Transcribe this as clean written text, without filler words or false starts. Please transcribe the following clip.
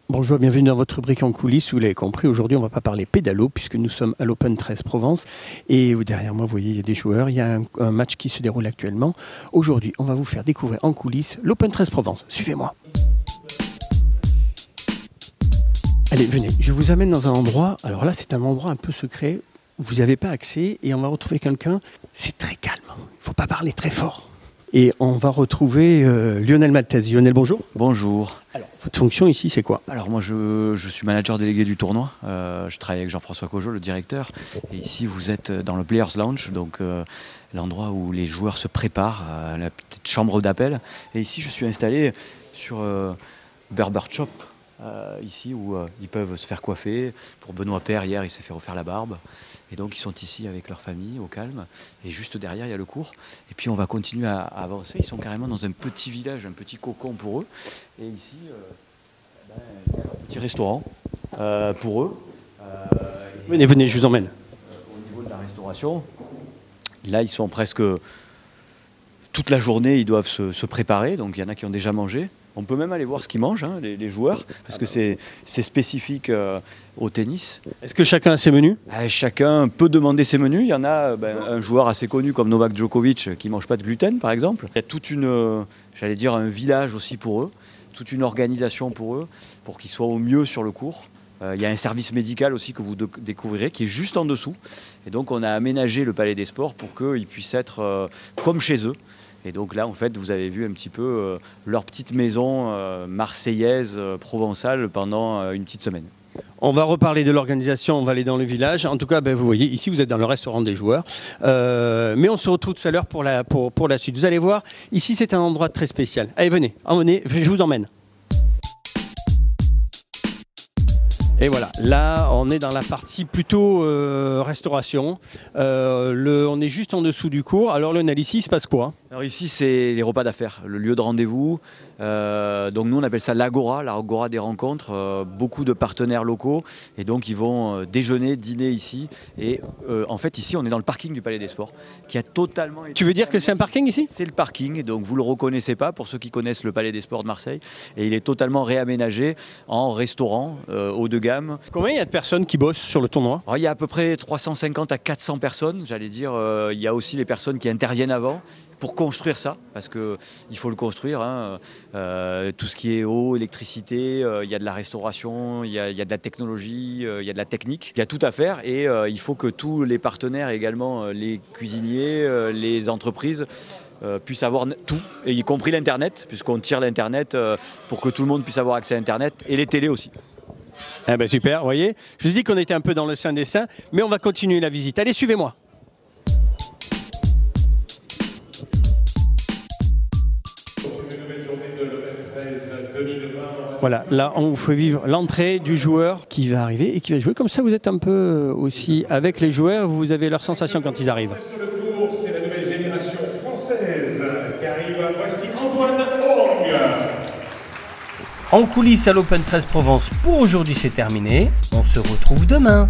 Bonjour, bienvenue dans votre rubrique en coulisses. Vous l'avez compris, aujourd'hui on ne va pas parler pédalo puisque nous sommes à l'Open 13 Provence. Et derrière moi, vous voyez, il y a des joueurs, il y a un match qui se déroule actuellement. Aujourd'hui, on va vous faire découvrir en coulisses l'Open 13 Provence. Suivez-moi. Allez, venez, je vous amène dans un endroit. Alors là, c'est un endroit un peu secret. Vous n'y avez pas accès et on va retrouver quelqu'un. C'est très calme, il ne faut pas parler très fort. Et on va retrouver Lionel Maltese. Lionel, bonjour. Bonjour. Alors, votre fonction ici, c'est quoi? Alors moi, je suis manager délégué du tournoi. Je travaille avec Jean-François Cojot, le directeur. Et ici, vous êtes dans le Players Lounge, donc l'endroit où les joueurs se préparent, la petite chambre d'appel. Et ici, je suis installé sur Barber Shop, ici où ils peuvent se faire coiffer. Pour Benoît Paire, hier, il s'est fait refaire la barbe. Et donc, ils sont ici avec leur famille, au calme. Et juste derrière, il y a le cours. Et puis, on va continuer à avancer. Ils sont carrément dans un petit village, un petit cocon pour eux. Et ici, il y a un petit restaurant pour eux. Venez, venez, je vous emmène. Au niveau de la restauration, là, ils sont presque... Toute la journée, ils doivent se préparer. Donc, il y en a qui ont déjà mangé. On peut même aller voir ce qu'ils mangent, hein, les joueurs, parce que c'est spécifique au tennis. Est-ce que chacun a ses menus? Chacun peut demander ses menus. Il y en a un joueur assez connu comme Novak Djokovic qui ne mange pas de gluten, par exemple. Il y a toute une, j'allais dire, un village aussi pour eux, toute une organisation pour eux, pour qu'ils soient au mieux sur le court. Il y a un service médical aussi que vous découvrirez qui est juste en dessous. Et donc on a aménagé le Palais des Sports pour qu'ils puissent être comme chez eux. Et donc là, en fait, vous avez vu un petit peu leur petite maison marseillaise, provençale pendant une petite semaine. On va reparler de l'organisation, on va aller dans le village. En tout cas, vous voyez, ici, vous êtes dans le restaurant des joueurs. Mais on se retrouve tout à l'heure pour la suite. Vous allez voir, ici, c'est un endroit très spécial. Allez, venez, je vous emmène. Et voilà, là on est dans la partie plutôt restauration. On est juste en dessous du cours. Alors Lionel, ici il se passe quoi? Alors ici c'est les repas d'affaires, le lieu de rendez-vous. Donc nous on appelle ça l'agora des rencontres. Beaucoup de partenaires locaux et donc ils vont déjeuner, dîner ici. Et en fait ici on est dans le parking du Palais des Sports qui a totalement... Tu veux dire que c'est un parking ici? C'est le parking, donc vous ne le reconnaissez pas pour ceux qui connaissent le Palais des Sports de Marseille. Et il est totalement réaménagé en restaurant haut de gamme. Combien il y a de personnes qui bossent sur le tournoi? Alors, il y a à peu près 350 à 400 personnes, j'allais dire. Il y a aussi les personnes qui interviennent avant pour construire ça, parce qu'il faut le construire. Hein. Tout ce qui est eau, électricité, il y a de la restauration, il y a de la technologie, il y a de la technique. Il y a tout à faire et il faut que tous les partenaires, également les cuisiniers, les entreprises, puissent avoir tout, et y compris l'Internet, puisqu'on tire l'Internet pour que tout le monde puisse avoir accès à Internet, et les télés aussi. Eh ben super, vous voyez. Je vous dis qu'on était un peu dans le sein des saints, mais on va continuer la visite. Allez, suivez-moi. Voilà, là on vous fait vivre l'entrée du joueur qui va arriver et qui va jouer. Comme ça, vous êtes un peu aussi avec les joueurs, vous avez leurs sensations quand ils arrivent. Sur le cours, c'est la nouvelle génération française qui arrive. Voici Antoine Hong. En coulisses à l'Open 13 Provence pour aujourd'hui, c'est terminé. On se retrouve demain.